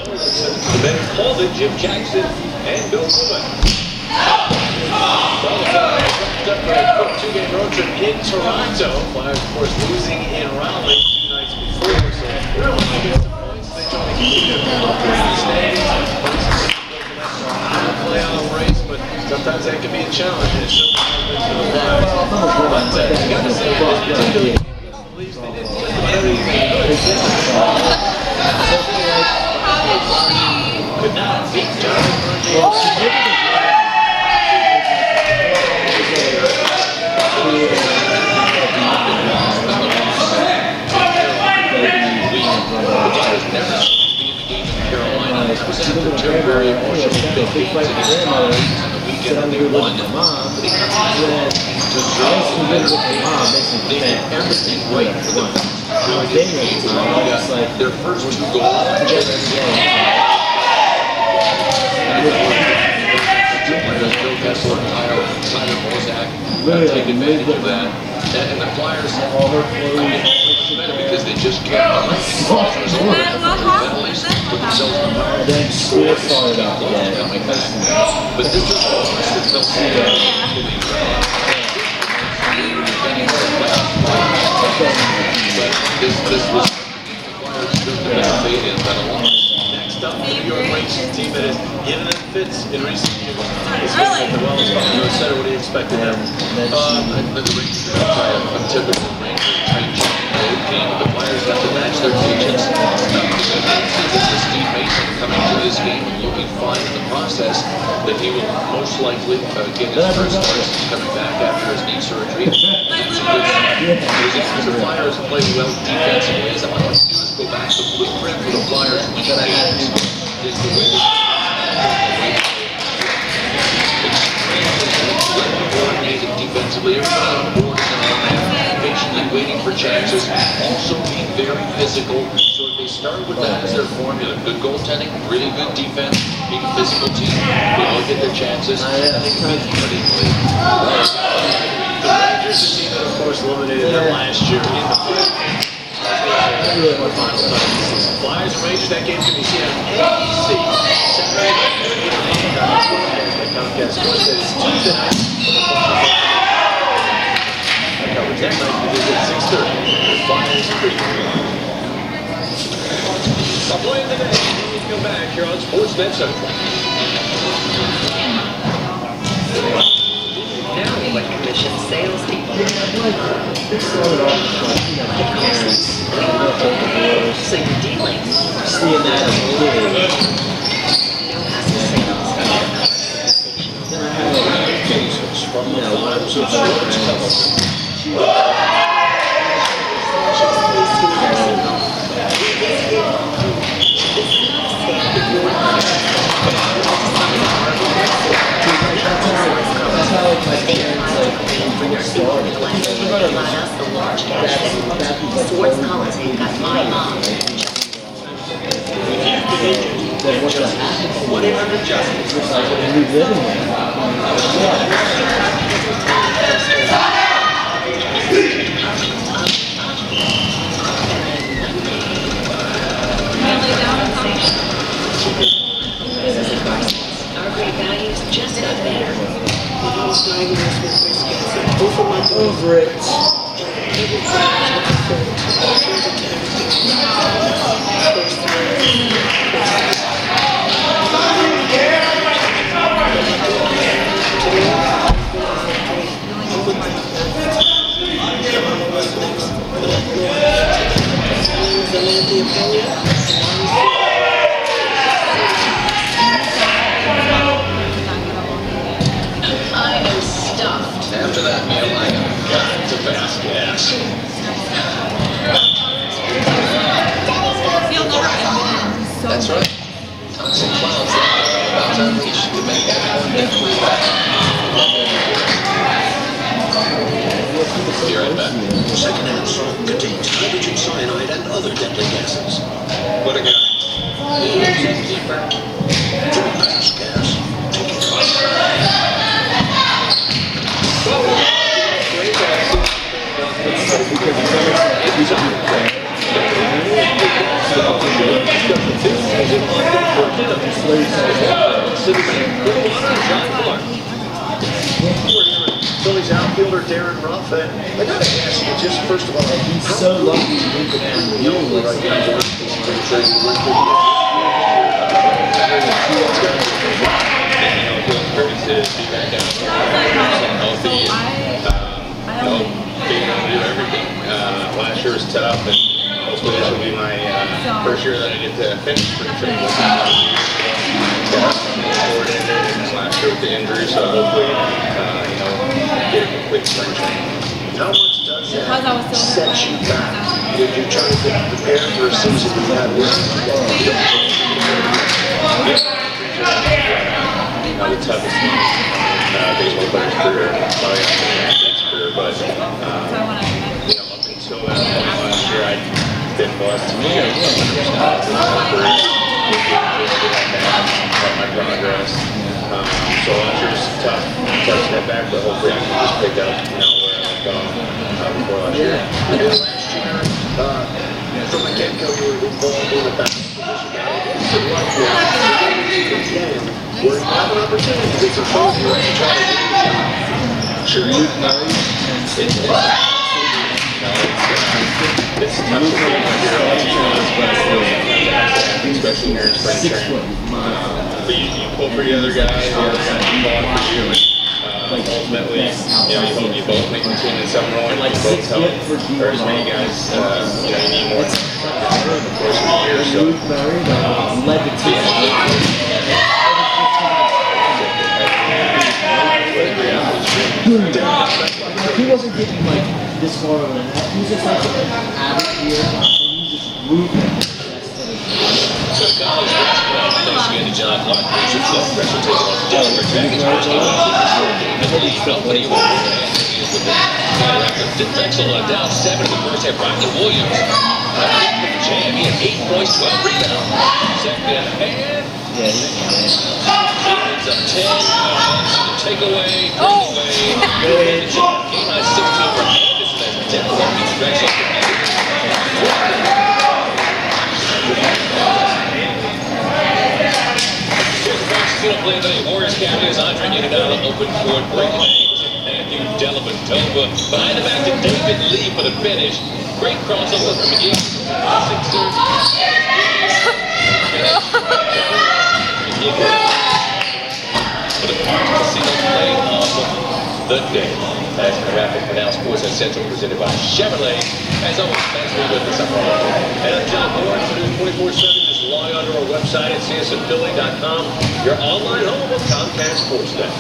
The men called it Jim Jackson and Bill Coed. Two-game road trip in Toronto. Flyers, of course, losing in Raleigh 2 nights before. So they're looking to get some points. They try to keep their standings. Playoff race, but sometimes that can be a challenge. And it certainly has been for the Flyers. But you got to say, they didn't could not beat John. Carolina. That was after two very emotional big games against the weekend. They won. But he comes back to they did everything right for the game. Their first 2 goals. Bill Kessler, Tyler Bozak take advantage of that. And the Flyers because they just can't put themselves in the fire. But this is almost that they'll see this was the Flyers should have made in that alone. Next up, the New York Rangers team that has given them fits in recent years. Well, Center, what do you expect of them? The Rangers are going to try a typical Ranger type game. The Flyers have to match their patience. Steve Mason coming to this game and looking fine in the process that he will most likely get his first start. He's coming back after his knee surgery. That's a good sign. The Flyers play well defensively. As I want to do is go back to the blueprint for the Flyers winning games is the way coordinated defensively. Everybody on board is patiently waiting for chances. Also being very physical. So if they start with that as their formula, good goaltending, really good defense, being a physical team, they look at their chances. I think pretty clear. The Rangers, a team that of course eliminated them last year in the Flyers and Rangers, that game can be seen on ISC Coed. Tuesday night. That covers that night because it's 6:30. The Flyers preview. I'll play in the day. We come back here on Sportsnet Central. Now what commission salespeople? So you're dealing. Seeing that as a little. Sports commentating got my mom. Whatever the justice. Our great values just got better. I was diagnosed with breast cancer. Both of my Over it. I am stuffed. After that meal, I have got to fast gas. That's right. Toxic clouds about to unleash to make everyone definitely back. Be right back. Secondhand salt contains hydrogen cyanide and other deadly gases. What a guy. Fast gas. Take it. Great Phillies outfielder Darren Ruff, and I gotta ask you, just first of all, He's so lucky to be the man who deals right now. Feeling great to be back out here, healthy, and being able to do everything. Last year was tough, and hopefully this will be my first year that I get to finish spring training. Forward ended and last year with the injury, so hopefully, get a complete spring training. How much does that set you back? If you're trying to prepare for a season you had with The toughest thing baseball player's career, probably not his career, but up until that point last year, I'd been blessed to be able to understand my progress. So last year was tough step back, but hopefully I can just pick up where I left off before last year. And last year, from the get-go, you were involved in the basketball position. Where you have an opportunity to get some fun here and try to get a shot. Sure, it's tough to be especially here in spring training. But you pull for the other guy, the other guy falling for you, and ultimately, you hope you both make the team in some role, and you both help, or as many guys, you need more over the course of the year, so. led the team. He wasn't getting this far over the net. He was just out here and he's just moving. So college basketball, thanks again to John Clark, who's a club pressure taking off Delaware Jackets first game of the league company. Drexel down 7 in the first half. Rocky Williams with the jam. He had 8 points, 12 rebounds. Second half. Yeah, he's Ends up 10. Takeaway. Game on 16 for Anderson as Delaware beats Drexel. Play the Warriors Cavaliers. Andre Iguodala open court breakaway. Matthew Dellavedova behind the back to David Lee for the finish. Great crossover from McGee. Sixers. For the Park Casino play of the day. As the graphic for Now Sports and Central presented by Chevrolet. As always, thanks for being with us. And I'm John Ford for News 24/7. Just log on to our website at csmphilly.com. Your online home of Comcast Sports Net.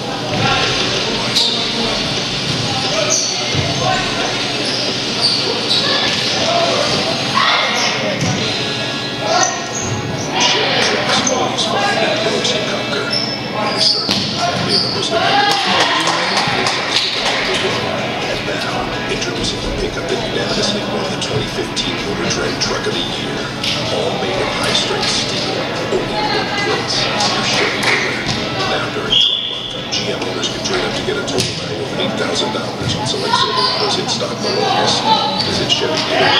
Always find that books and conquer. We started being the most and now, introducing the pickup that unanimously won the 2015 Motor Trend Truck of the Year. All made of high-strength steel, only one place. See Chevy dealer. Now during truck month, GM owners can trade up to get a total value of $8,000 on select Silverados in stock below us. Visit Chevy dealer.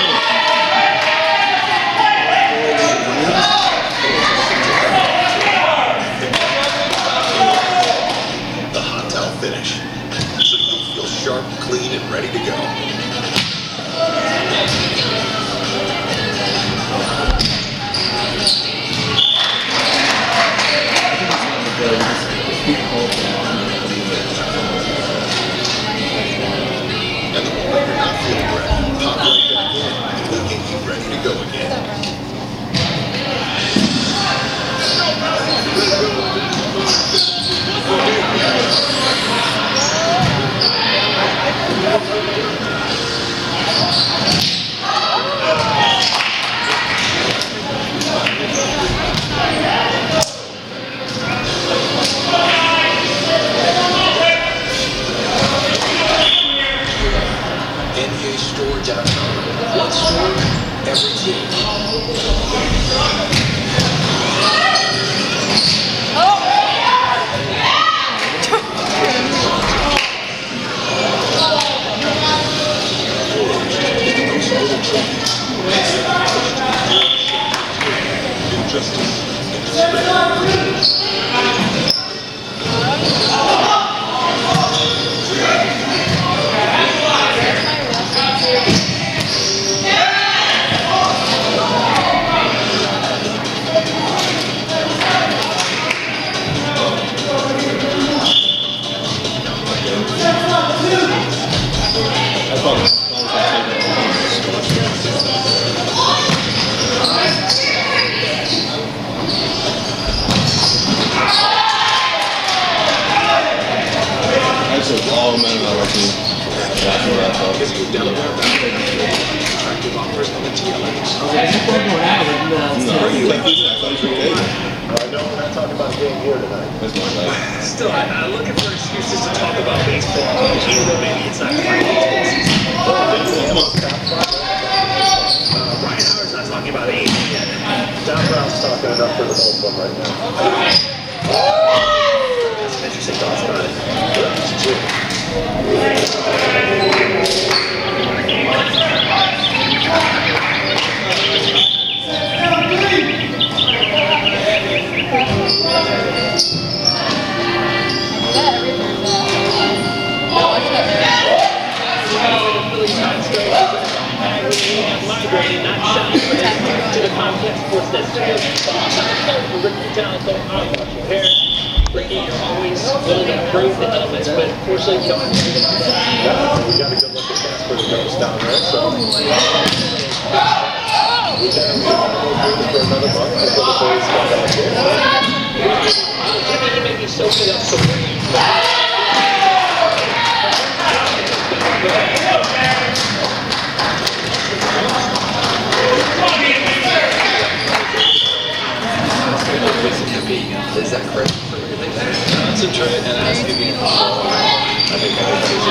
Finish, so you'll feel sharp, clean, and ready to go. And the moment you're not feeling ready, pop right back in. Still, I'm looking for excuses to talk about baseball, even though maybe it's not quite baseball season. Ryan Howard's not talking about age yet. Don Brown's talking enough for the both of them right now. That's some interesting thoughts about it. Migrating, not shouting to the Comcast Sportsnet studios. Ricky Talent, I'm Marshall Harris. Ricky, you're always willing to bring the elements, but unfortunately, you don't have to do that. We got a good look at Casper that goes down there, so we got for another month until the boys come back in. Jimmy, you may be soaking up some rain. Is that correct? Concentrate and ask if you can follow. I think everybody's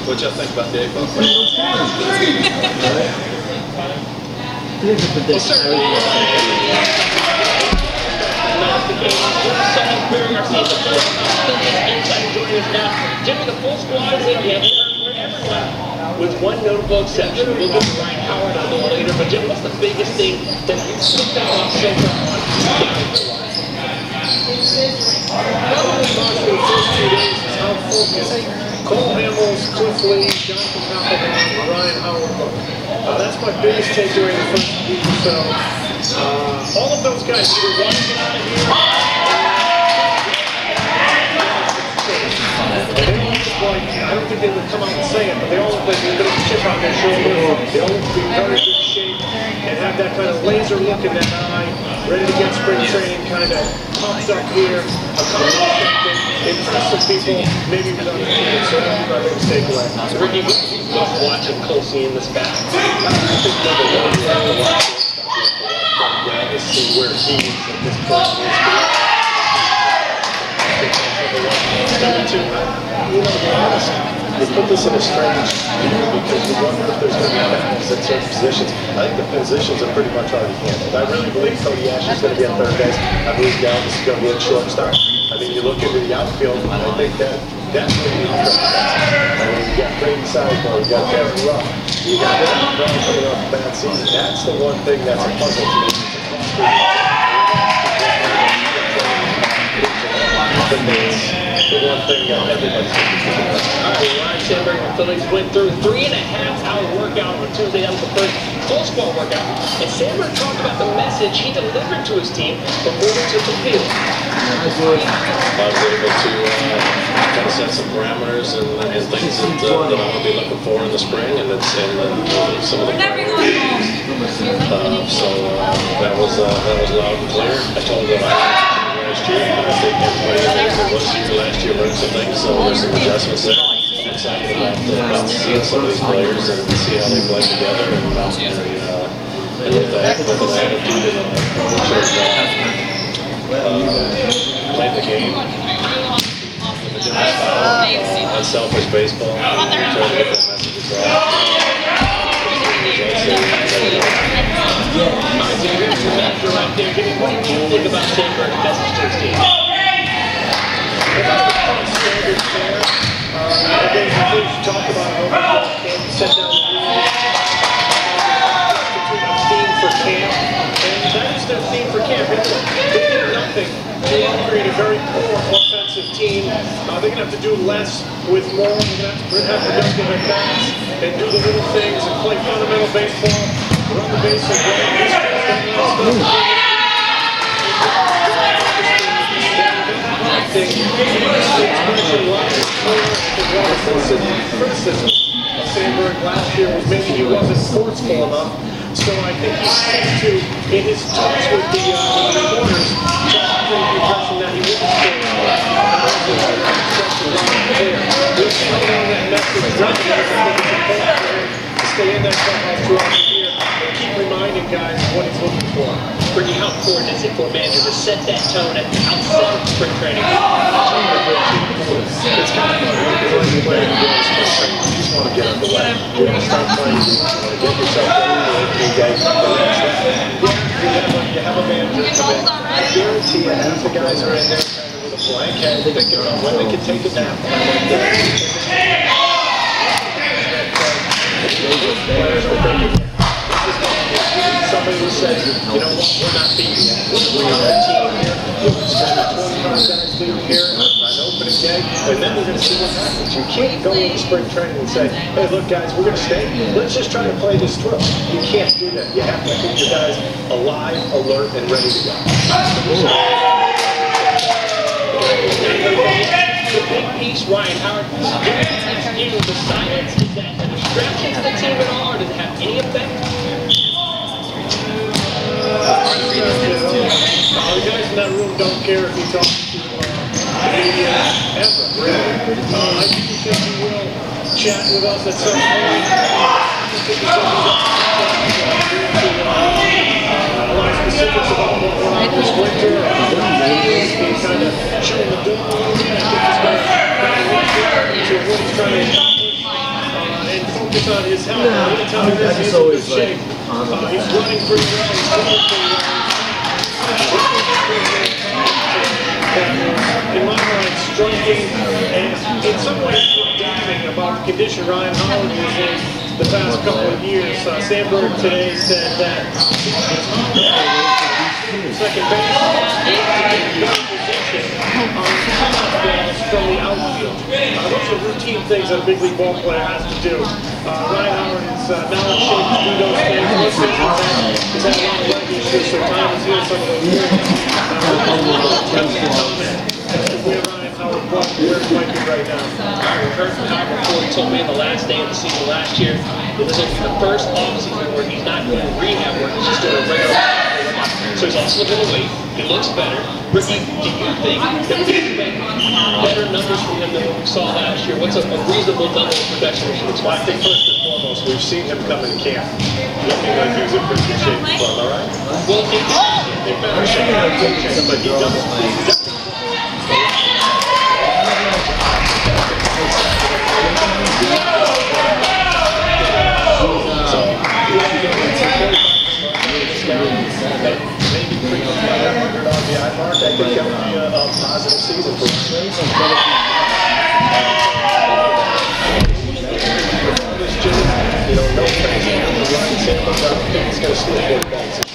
What y'all think about the A-ball? Jimmy, the full squad is in. With one notable exception. We'll get to Ryan Howard a little later, but Jim, what's the biggest thing that you've picked out on so far on How focused Cole Hamels, Cliff Lee, Jonathan Applebaum, Ryan Howard look. That's my biggest takeaway in the first week or so. All of those guys either want to get out of here. I don't think they would come out and say it, but they all look like a little chip on their shoulder. They all look to be in very good shape and have that kind of laser look in that eye, ready to get spring training kind of pumped up here, accomplish something, impress some people, maybe without the team. So that's my biggest takeaway. Ricky, you must watch him closely in this battle. I think number one, you have to watch it to see where he is at this point in his career. I think that's number one. Number two, you know, to be honest, you put this in a strange because you wonder if there's going to be battles at certain positions. I think the positions are pretty much already handled. I really believe Cody Ash is going to be at third base. I believe Dallas is going to be at shortstop. I mean, you look into the outfield, I think that's going to be the I mean, you got Brady Sizemore, you got Kevin Ruff, you got Brown coming off a bad season. That's the one thing that's a puzzle to me. But that's the one thing that everybody's Ryan Sandberg and the Phillies went through 3.5-hour workout on Tuesday. That was the first full squad workout. And Sandberg talked about the message he delivered to his team before they took the field. I was able to kind of set some parameters and things that I'm going to be looking for in the spring, and some of the so that was loud and clear. I told them last year, and I think everybody that was here last year learned some things, so there's some adjustments there. I'm excited about seeing some of these players and see how they play together and with the attitude and approach playing the game. Unselfish baseball. Trying to get that message across. Right there, Jimmy, what do you think about Sandberg's message to his team? standard fare. there's the things you talk about and you set down the rules. Theme for camp, and that is their theme for camp. They did nothing to create a very poor offensive team. They're going to have to do less with more. They're going to have productive at bats and do the little things and play fundamental baseball, run the base and criticism of Sandberg last year was maybe he wasn't forceful enough. So I think he seemed to, in his talks with the reporters, try to create the impression that he wouldn't stay We've seen that message running. I think it's important for him to stay in that clubhouse throughout the year and keep reminding guys what he's looking for. Ricky, how important is it for a manager to set that tone at the outset of spring training? It's kind of fun when you play in the spring training. You just want to get underway. You want to start playing. You want to get yourself ready. You guys you have a manager come in. I guarantee you half the guys are in there kind of with a blank head thinking about when they can take a nap. Somebody will say, you know what, we're not beating you. We're on that team here. We're spending 25 guys being here on opening day, and then we're going to see what happens. You can't go into spring training and say, hey, look, guys, we're going to stay. Let's just try to play this through. You can't do that. You have to keep your guys alive, alert, and ready to go. The big piece, Ryan Howard, you the silence, is that a distraction to the team at all, or does it have any effect? The guys in that room don't care if you talk to the media ever, really. I think he will chat with us at some point. I think he's going to a lot of specifics about what went on this winter. He's kind of showing the door a little bit. I think he's going to what he's trying to accomplish and focus on his health. Anytime he's in good shape, he's running pretty well. He's throwing pretty well. In my mind, striking and in some ways damning about the condition Ryan Howard was in the past couple of years. Sandberg today said that second base position on cutoff balls from the outfield. Those are routine things that a big league ball player has to do. Ryan Howard is now in shape to do those things. Most pitchers he's had a lot of leg issues, so time is here some of those things. Where Ryan Howard was, where he might be right now. I heard from Howard before. He told me on the last day of the season last year that this will be the first offseason where he's not doing rehab work, he's just doing a regular work. So he's also looking to weight. He looks better. Ricky, do you think that we expect better numbers from him than what we saw last year? What's a reasonable number of production we should expect? Well, I think first and foremost, we've seen him come in camp looking like he's in pretty good shape for him, all right? Well, They're better shape, but he doesn't. Maybe pretty much by that 100 RBI mark, I think that would be a positive season for him. You know, no fans, I think he's going to steal 40 bags.